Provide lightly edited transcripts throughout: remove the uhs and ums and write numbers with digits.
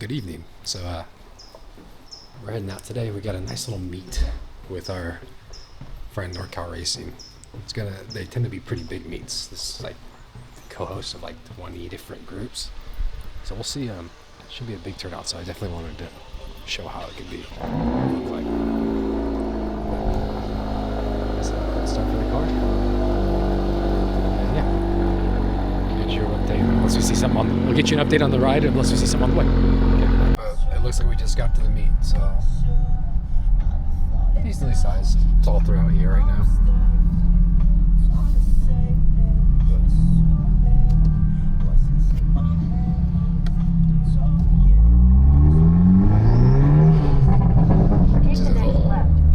good evening. So we're heading out today. We got a nice little meet with our friend Norcalracing. They tend to be pretty big meets. This is like co-host of like 20 different groups. So we'll see. It should be a big turnout. So I definitely wanted to show how it could be. Like, so let's start for the car. And yeah, get your update unless we see something on. We'll get you an update on the ride unless we see something on the way. Okay. But it looks like we just got to the meet, so decently sized. It's all throughout here right now.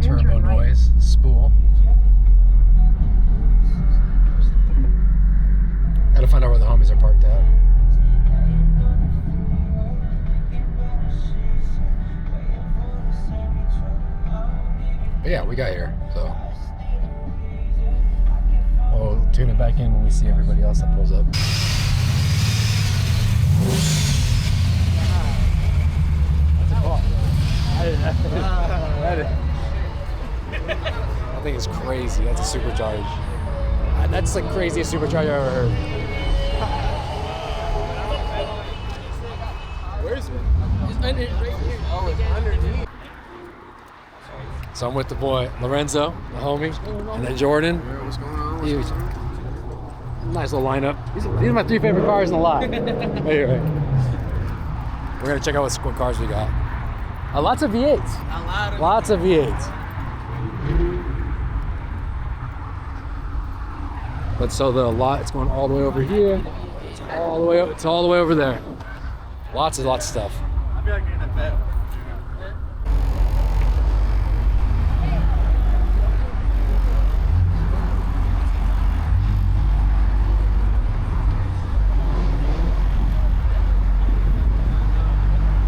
Turbo noise, spool. Gotta find out where the homies are parked at. But yeah, we got here, so we'll tune it back in when we see everybody else that pulls up. That's a call. I think it's crazy. That's a supercharge. That's the craziest supercharge I've ever heard. Where is it? It's under right here. Oh, it's underneath. So I'm with the boy Lorenzo, the homie, and then Jordan. What's going on? Huge. Nice little lineup. These are my three favorite cars in the lot. Right here, right. We're gonna check out what cars we got. Lots of V8s. Lots of V8s. But so the lot, it's going all the way over here. It's all the way up. It's all the way over there. Lots of stuff. I feel like you're in a bet.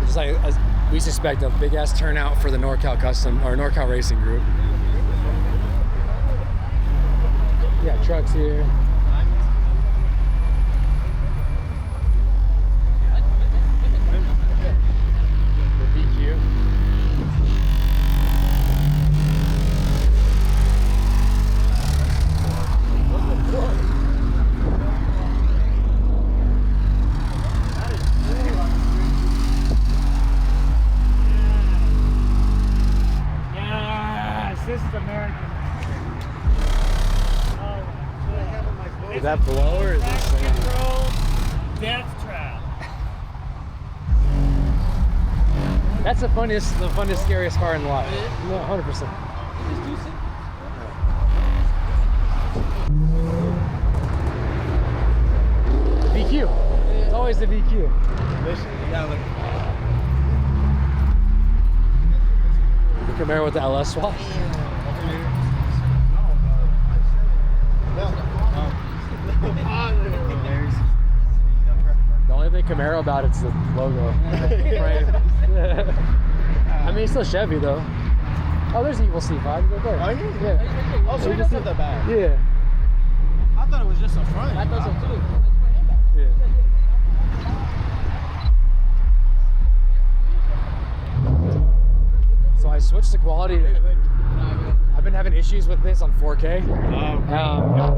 Just like we suspect a big ass turnout for the Norcal Custom or Norcal Racing Group. Yeah, trucks here. The DQ. Yes, this is American. Is that blow or is this sand? Death trap. That's the funniest, scariest car in the lot. No, 100%. VQ. It's always the VQ. Yeah, look. The Camaro with the LS swap. The only thing Camaro about it's the logo. I mean, it's still Chevy though. Oh, there's Evil C5 right there. Oh, yeah? Oh, so he doesn't have that back. Yeah. I thought it was just a front. I thought so too. Yeah. So I switched to quality. I've been having issues with this on 4K.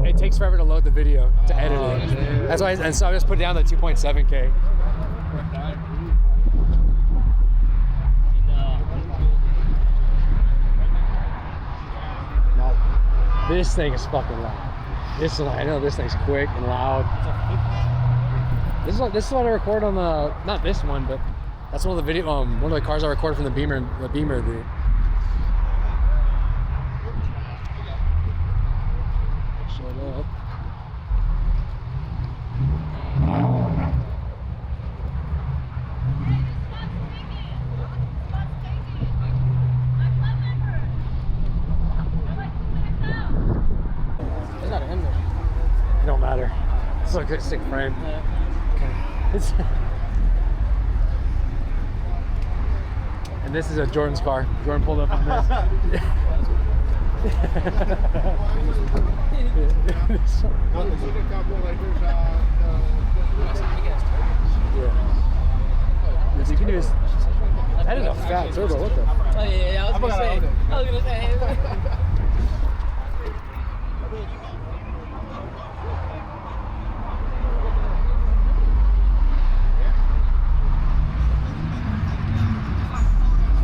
It takes forever to load the video, to edit it. That's why, and so I just put down the 2.7K. Now, this thing is fucking loud. I know this thing's quick and loud. This is what I record on the, not this one, but that's one of the one of the cars I recorded from the Beamer. Shut up. There's not a him there. It don't matter. It's like a sick frame. Okay. And this is a Jordan's car. Jordan pulled up on this. You can do this. turbo. What the? Oh yeah, I was gonna say.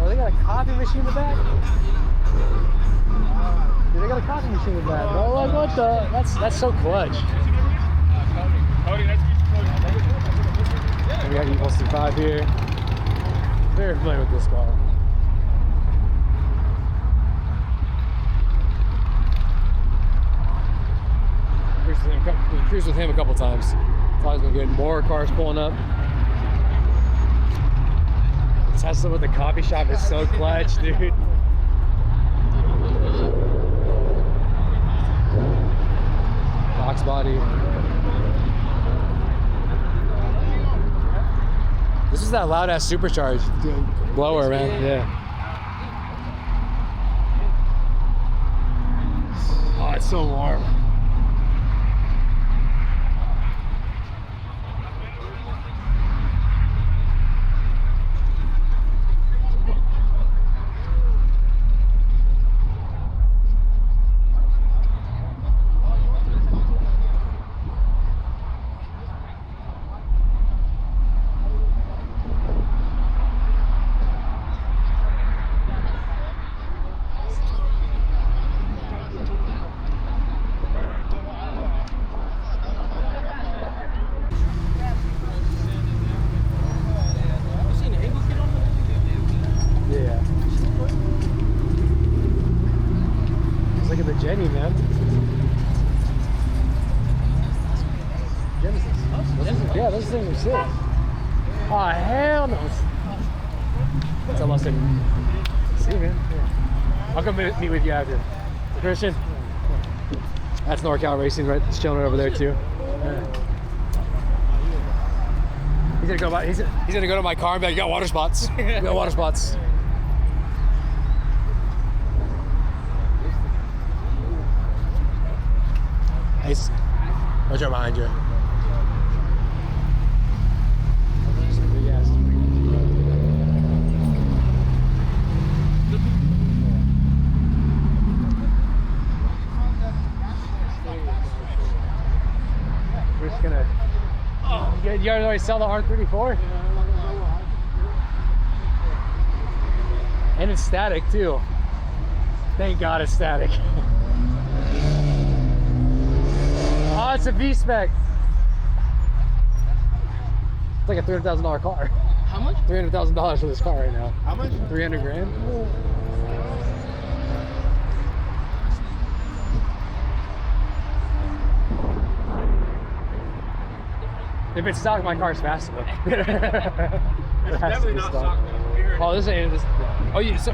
Oh, they got a coffee machine in the back. Dude, they got a coffee machine in the back. Bro, like what the? That's so clutch. Cody, nice to meet you, Cody. And we got E165 here. Very familiar with this car. We cruised with him a couple times. It's always been good. More cars pulling up. Tesla with the coffee shop is so clutch, dude. Box body. This is that loud ass supercharged blower, man. Yeah. Oh, it's so warm. Jenny, man. Genesis. Yeah, those things are sick. Oh, hell no. That's almost it. See, man. Yeah. I'll come meet with you after. Christian. That's Norcalracing, right? It's chilling right over there, too. Yeah. He's gonna go to my car and be like, you got water spots. You got water spots. Nice. Watch out behind you. We're just gonna. You guys already sell the R34? And it's static too. Thank God it's static. Oh, it's a V-Spec. It's like a $300,000 car. How much? $300,000 for this car right now. How much? 300 grand. If it's stock, my car's fast enough. It's definitely not stock. Oh, this ain't this. Oh, you guys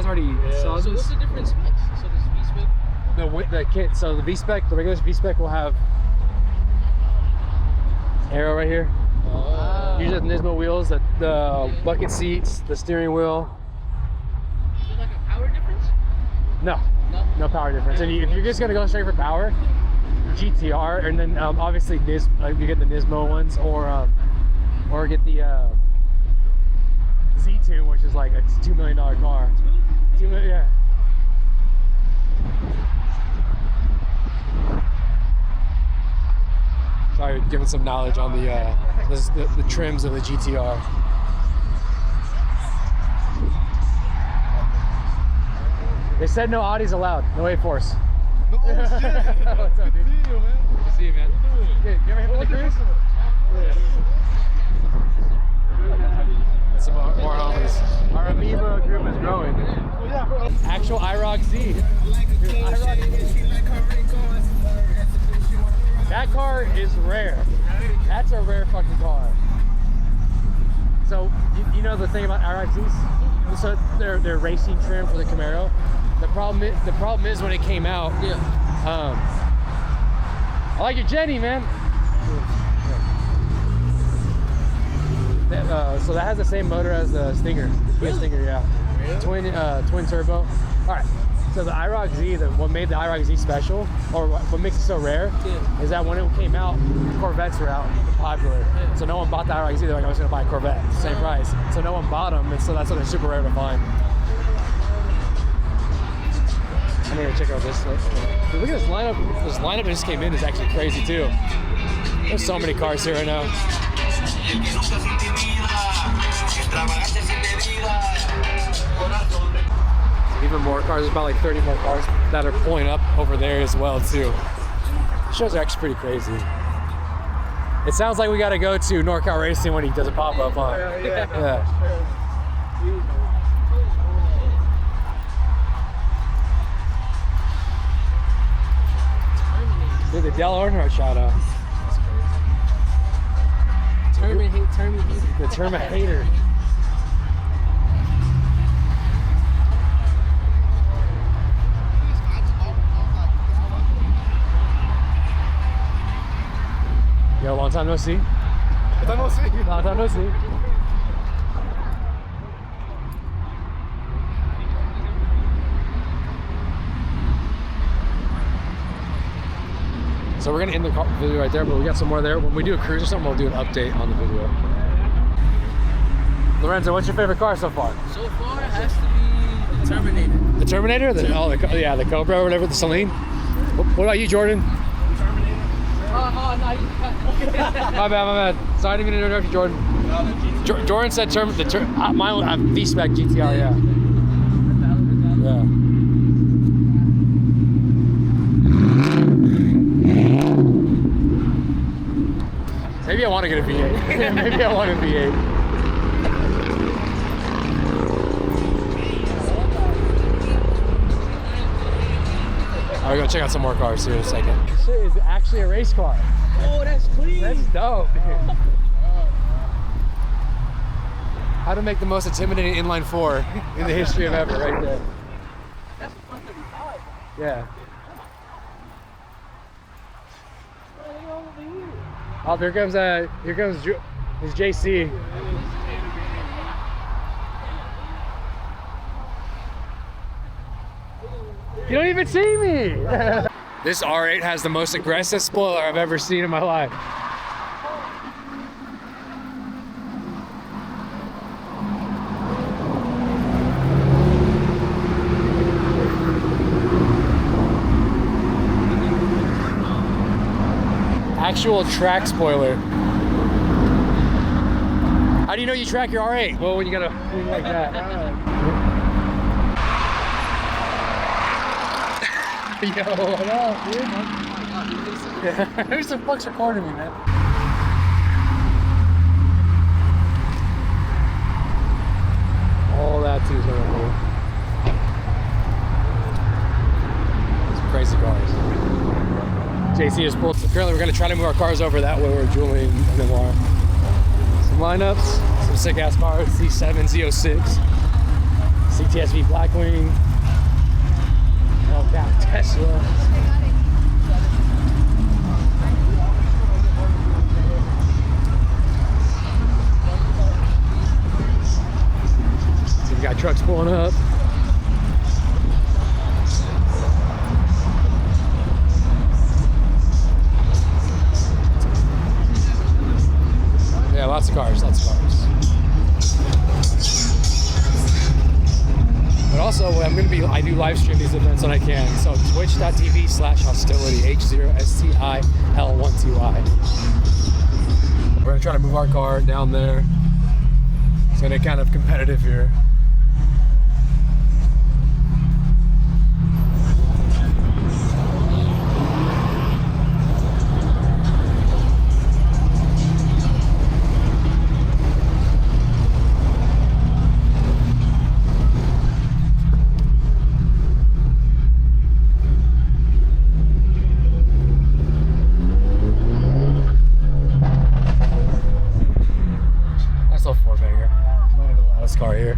already saw So this? what's the different specs? So this V-Spec? The kit. So the V-Spec, the regular V-Spec will have arrow right here. Usually the Nismo wheels, the bucket seats, the steering wheel. Is there like a power difference? No power difference. And if you're just gonna go straight for power, GTR, and then obviously you get the Nismo ones, or get the Z2, which is like a $2 million car. $2 million, yeah. Sorry, giving some knowledge on the trims of the GTR. They said no Audis allowed, no A-Force. Oh, shit. What's up, dude? Good to see you, man. Good to see you, man. Dude, you ever hit with the cruise? Some more homies. Our Amoeba group is growing. Actual IROC Z. That car is rare. That's a rare fucking car. So you know the thing about IROC Zs? So they're racing trim for the Camaro. The problem is when it came out. Yeah. I like your Jenny, man. So that has the same motor as the Stinger. The Stinger, yeah. Twin turbo. All right. So the IROC Z, what made the IROC Z special, or what makes it so rare, is that when it came out, Corvettes were out and popular. So no one bought the IROC Z. They're like, I was going to buy a Corvette, same price. So no one bought them, and so that's why they're super rare to find. I'm gonna check out this. Dude, look at this lineup. This lineup that just came in is actually crazy too. There's so many cars here right now. Even more cars. There's about like 30 more cars that are pulling up over there as well too. The shows are actually pretty crazy. It sounds like we got to go to Norcalracing when he does a pop up, huh? Yeah. Dude, the Dale Earnhardt shout out. The Terminator. Yo, long time no see. Long time no see. So we're gonna end the video right there, but we got some more there. When we do a cruise or something, we'll do an update on the video. Lorenzo, what's your favorite car so far? So far, it has to be the Terminator. The Terminator? The Cobra or whatever, the Celine. What about you, Jordan? Terminator. No, My bad. Sorry, I didn't mean to interrupt you, Jordan. Jordan said mine V-Spec GTR, yeah. Yeah. Maybe I want to get a V8. Maybe I want a V8. Alright, we're gonna check out some more cars here in a second. This shit is actually a race car. Oh, that's clean. That's dope, dude. How to make the most intimidating inline four in the history of ever, right there. That's a 135. Yeah. Oh, here comes his JC. You don't even see me. This R8 has the most aggressive spoiler I've ever seen in my life. Actual track spoiler. How do you know you track your R8? Well, when you got a thing like that. Yo, what up, dude? Who the fuck's recording me, man? All that too is really cool. Some crazy cars. JC is pulled. So currently, we're gonna try to move our cars over that way where Julie and them are. Some lineups, some sick ass cars: Z7, Z06, CTSV Blackwing, Hellcat Tesla. So we got trucks pulling up. Yeah, lots of cars. But also, I do live stream these events when I can. So twitch.tv/hostility, HOSTIL1TY. We're gonna try to move our car down there. It's gonna get kind of competitive here. Car here.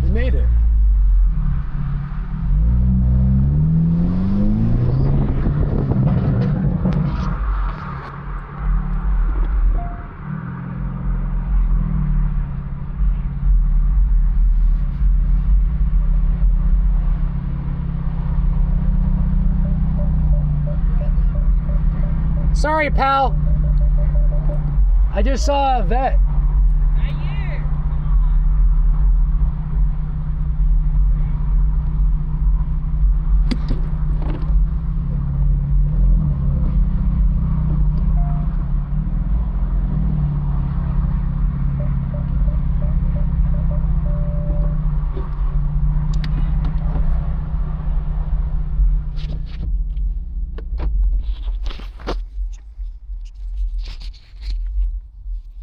We made it. Sorry, pal. I just saw a vet.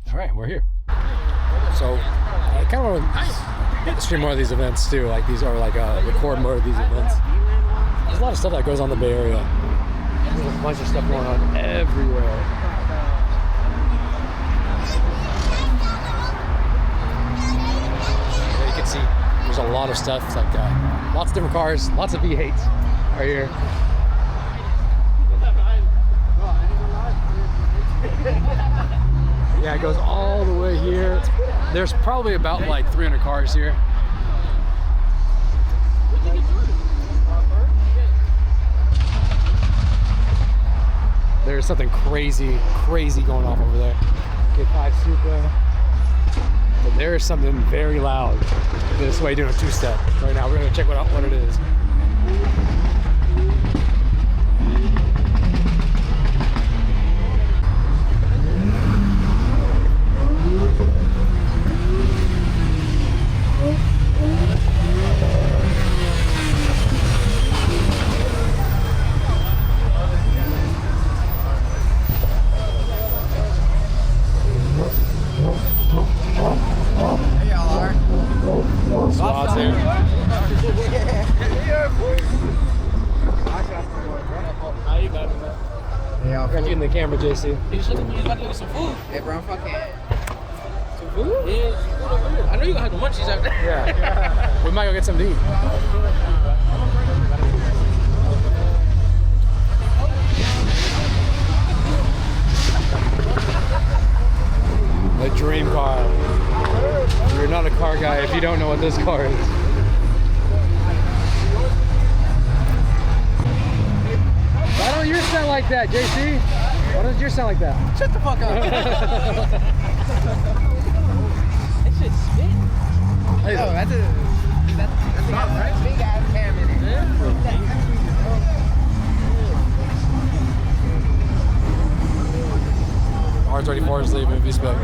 All right, we're here. So I kind of want to stream more of these events too, like these, or like record more of these events. There's a lot of stuff that goes on in the Bay Area. There's a bunch of stuff going on everywhere. Yeah, you can see there's a lot of stuff, like lots of different cars, lots of V8s right here. Yeah, it goes all the way here. There's probably about like 300 cars here. There's something crazy going off over there. K5 Supra. But there is something very loud this way doing a two-step. Right now, we're gonna check what it is. Camera, JC. You should have about to get some food. Hey, bro, fucking. Some food? Yeah. I know you gonna have the munchies after. Yeah. We might go get some to eat. The dream car. You're not a car guy if you don't know what this car is. Why don't yours sound like that, JC? Why does yours sound like that? Shut the fuck up. That shit spit. Oh, that's not right. Big ass cam in it. R34 is leaving V-Spec.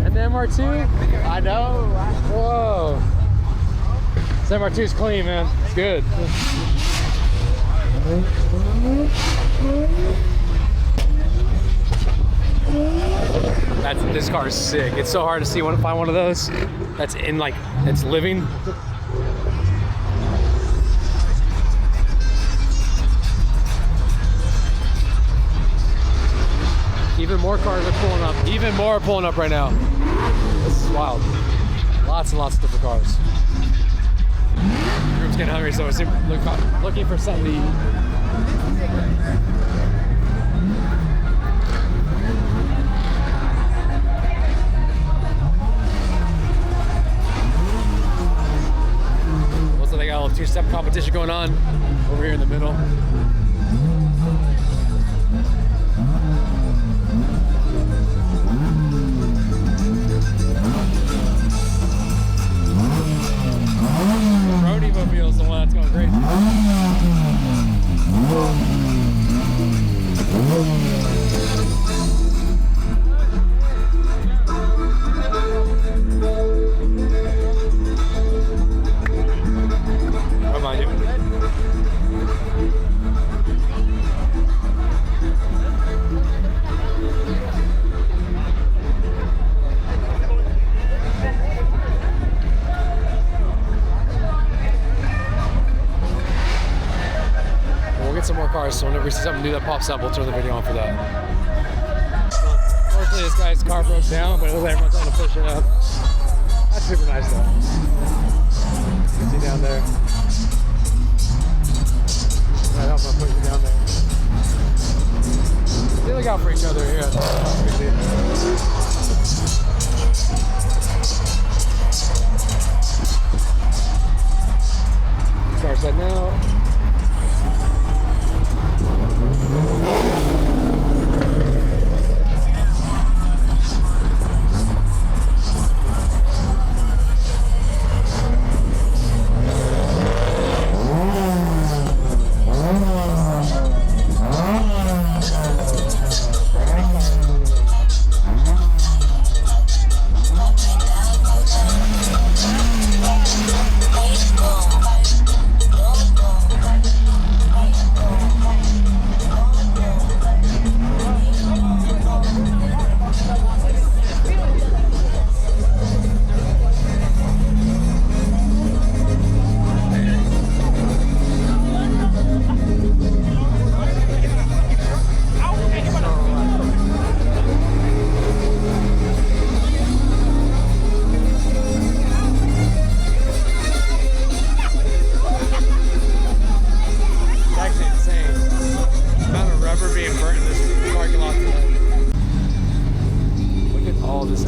And the MR2? I know. Whoa. This MR2 is clean, man. It's good. This car is sick. It's so hard to find one of those that's in like, it's living. Even more cars are pulling up. Even more are pulling up right now. This is wild. Lots and lots of different cars. The group's getting hungry, so we're looking for something to eat. Looks like they got a little two-step competition going on over here in the middle. Mobile is the one that's going crazy. Come on, you. Some more cars, so whenever we see something new that pops up, we'll turn the video on for that. Fortunately, this guy's car broke down, but it looks like everyone's trying to push it up. That's super nice though. You can see down there. Right, I'm gonna push it down there. They look out for each other here. Car said no.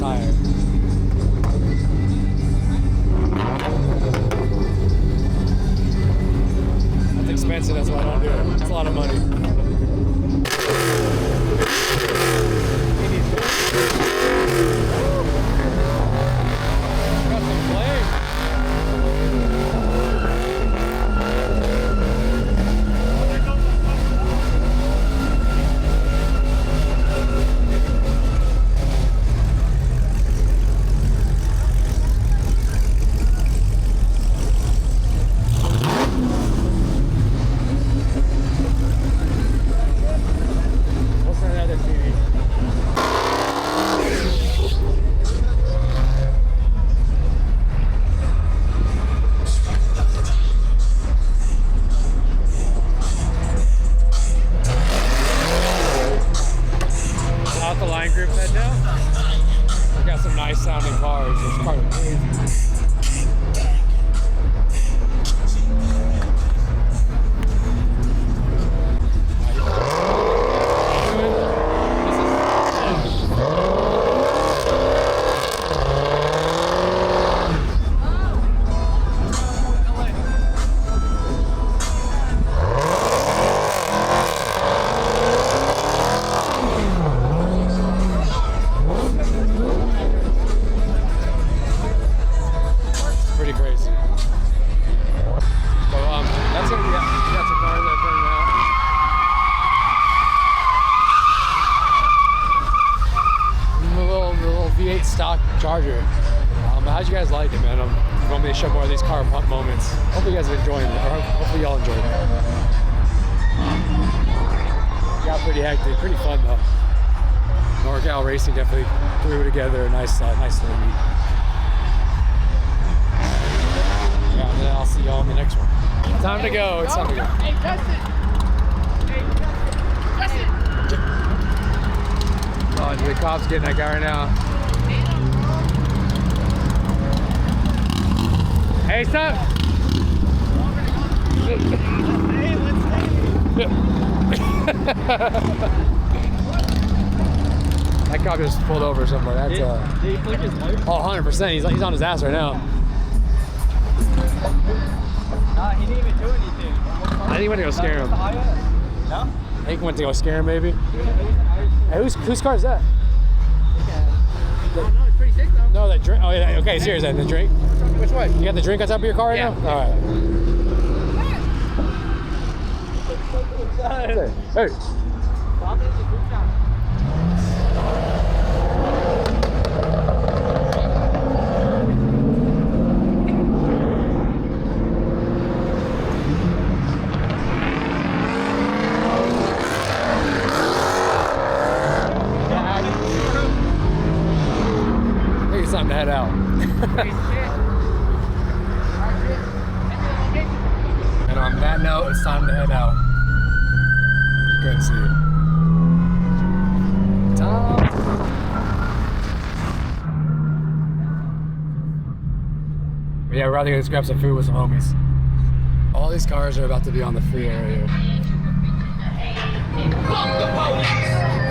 tire. That's expensive, that's why I don't do it. It's a lot of money. Got some flame. What's that other TV? Out the line group head now. We got some nice sounding cars. It's quite crazy. Pretty crazy. So that's it. Yeah, we got some cars that burned out. The little V8 stock Charger. How'd you guys like it, man? You want me to show more of these car pump moments? Hopefully you guys are enjoying it. Or hopefully y'all enjoyed it. Got pretty hectic. Pretty fun though. Norcalracing definitely threw together a nice little meet. Yeah, and then I'll see y'all in the next one. Time to go. It's time to go. Hey, Justin. Oh, the cops getting that guy right now. Hey, stop! That cop just pulled over somewhere. That's Did he flick his light? oh, 100%. He's on his ass right now. Nah, he didn't even do anything. I think he went to go scare him. No? I think he went to go scare him, maybe. Hey, whose car is that? Oh, no, it's pretty sick though. No, that drink. Oh, yeah. Okay, serious. Then the drink. Which one? You got the drink on top of your car right Yeah. now? All right. Hey. I think it's time to head out. And on that note, it's time to head out. You couldn't see it. Tom. But yeah, we're about to go grab some food with some homies. All these cars are about to be on the free area. Fuck the police!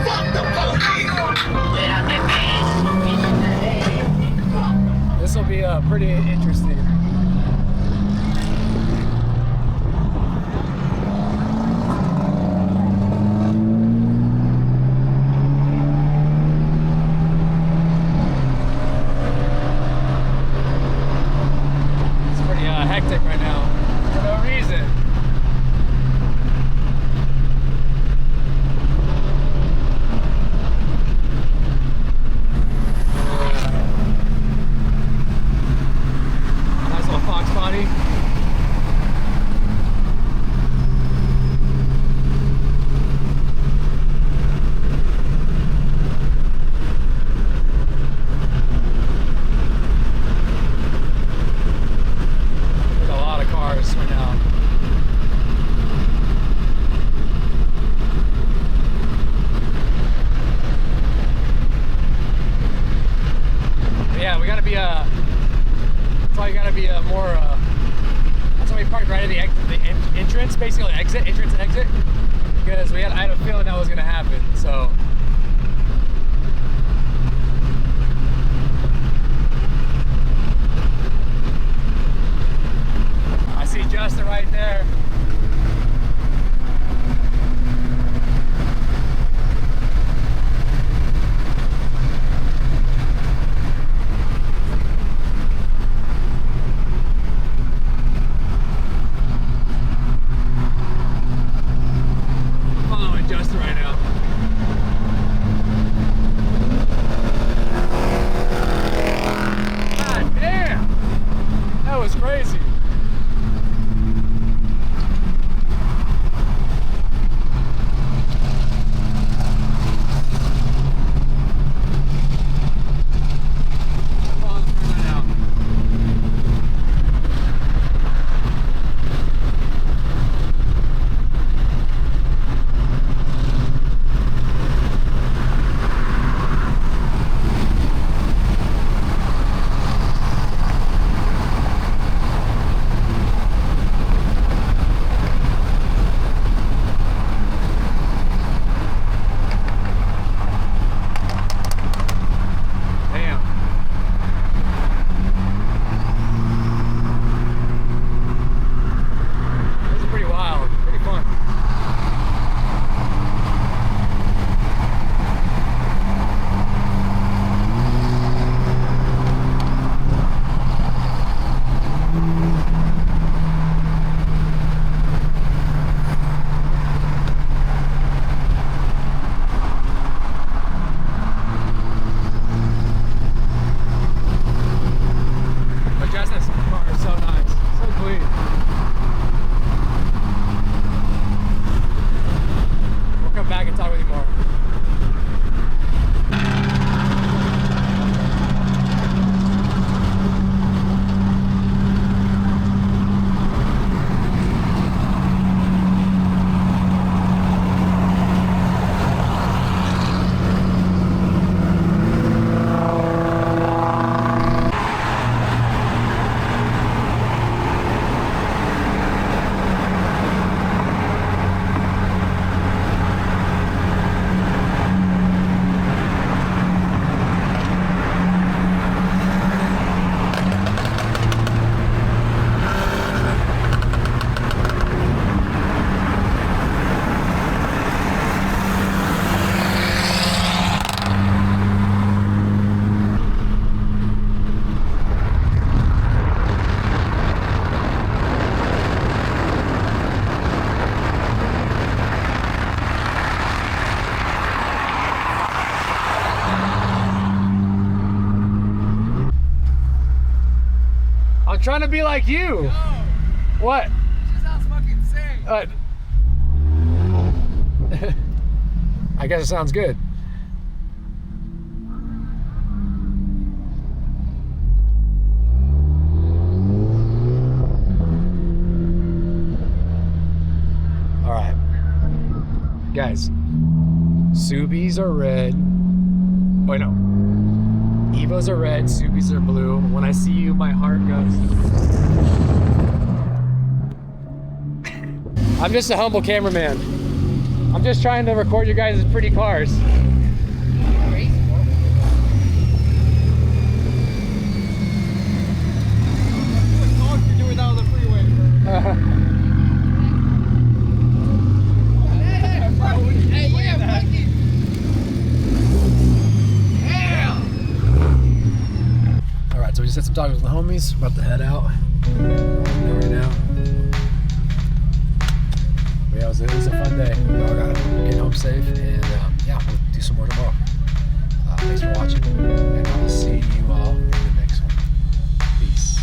Fuck the police! This will be pretty interesting. It's pretty hectic right now for no reason. Nice little Fox body. There's a lot of cars right now. But yeah, we gotta be that's why you gotta be more that's why we parked right at the entrance, basically entrance and exit, because I had a feeling that was gonna happen. So trying to be like you. No. What? It just sounds fucking sick. I guess it sounds good. All right, guys. Subies are red. Wait, no. Evos are red, Subies are blue. When I see you, my heart goes. I'm just a humble cameraman. I'm just trying to record you guys' pretty cars. You're doing that on the freeway, bro. Hey, yeah, fuck it. All right, so we just had some talks with the homies. About to head out right now. But yeah, it was a fun day. We all got get home safe, and yeah, we'll do some more tomorrow. Thanks for watching, and I'll see you all in the next one. Peace.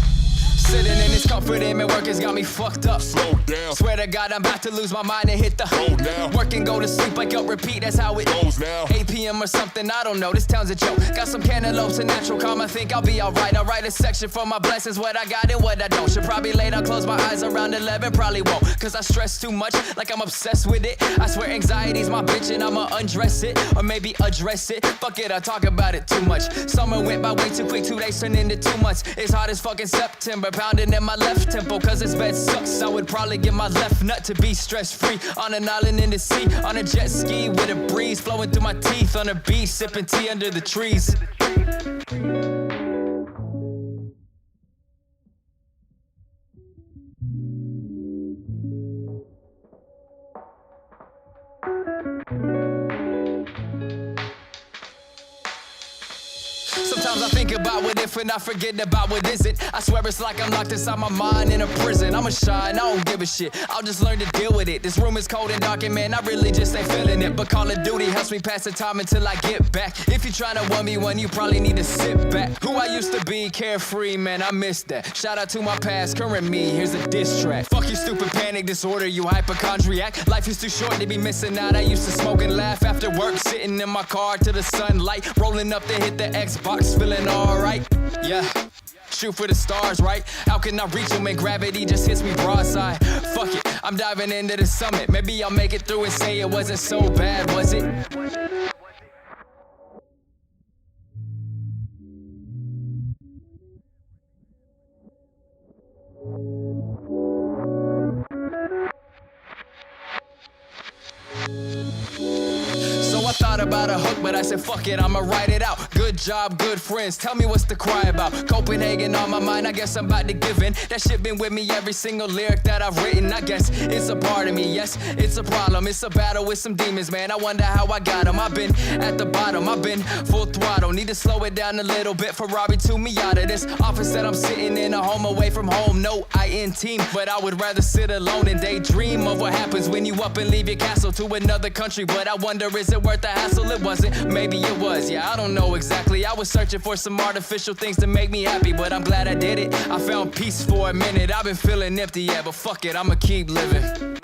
Sitting in this comfort in my work has got me fucked up. Slow down. Swear to God, I'm about to lose my mind and hit the Go now. work and go to sleep, wake up, repeat, that's how it Goes now. 8 p.m. or something, I don't know, this town's a joke. Got some cantaloupes and natural calm, I think I'll be alright. I'll write a section for my blessings, what I got and what I don't. Should probably lay down, close my eyes around 11, probably won't. Cause I stress too much, like I'm obsessed with it. I swear anxiety's my bitch and I'ma undress it. Or maybe address it, fuck it, I talk about it too much. Summer went by way too quick, 2 days turned into 2 months. It's hot as fucking September, pounding in my left temple. Cause this bed sucks, I would probably give my left nut to be stress-free. On an island in the sea, on a jet ski with a breeze flowing through my teeth. On a beach, sipping tea under the trees. Sometimes I think about what if and I forget about what isn't. I swear it's like I'm locked inside my mind in a prison. I'ma shine, I don't give a shit. I'll just learn to deal with it. This room is cold and dark and man, I really just ain't feeling it. But Call of Duty helps me pass the time until I get back. If you're trying to 1v1, you probably need to sit back. Who I used to be, carefree, man, I miss that. Shout out to my past, current me, here's a diss track. Fuck you stupid panic disorder, you hypochondriac. Life is too short to be missing out. I used to smoke and laugh after work, sitting in my car to the sunlight. Rolling up to hit the Xbox, feeling alright. Yeah, shoot for the stars, right? How can I reach them when gravity just hits me broadside? Fuck it, I'm diving into the summit. Maybe I'll make it through and say it wasn't so bad, was it? So I thought about a hook, but I said, fuck it, I'ma write it out. Good job, good friends, tell me what's to cry about. Copenhagen on my mind, I guess I'm about to give in. That shit been with me every single lyric that I've written. I guess it's a part of me, yes, it's a problem. It's a battle with some demons, man, I wonder how I got them. I've been at the bottom, I've been full throttle. Need to slow it down a little bit, Ferrari to me out of this office that I'm sitting in, a home away from home. No, I in team, but I would rather sit alone and daydream of what happens when you up and leave your castle to another country. But I wonder, is it worth the hassle? It wasn't, maybe it was, yeah, I don't know exactly. I was searching for some artificial things to make me happy, but I'm glad I did it. I found peace for a minute. I've been feeling empty, yeah, but fuck it, I'ma keep living.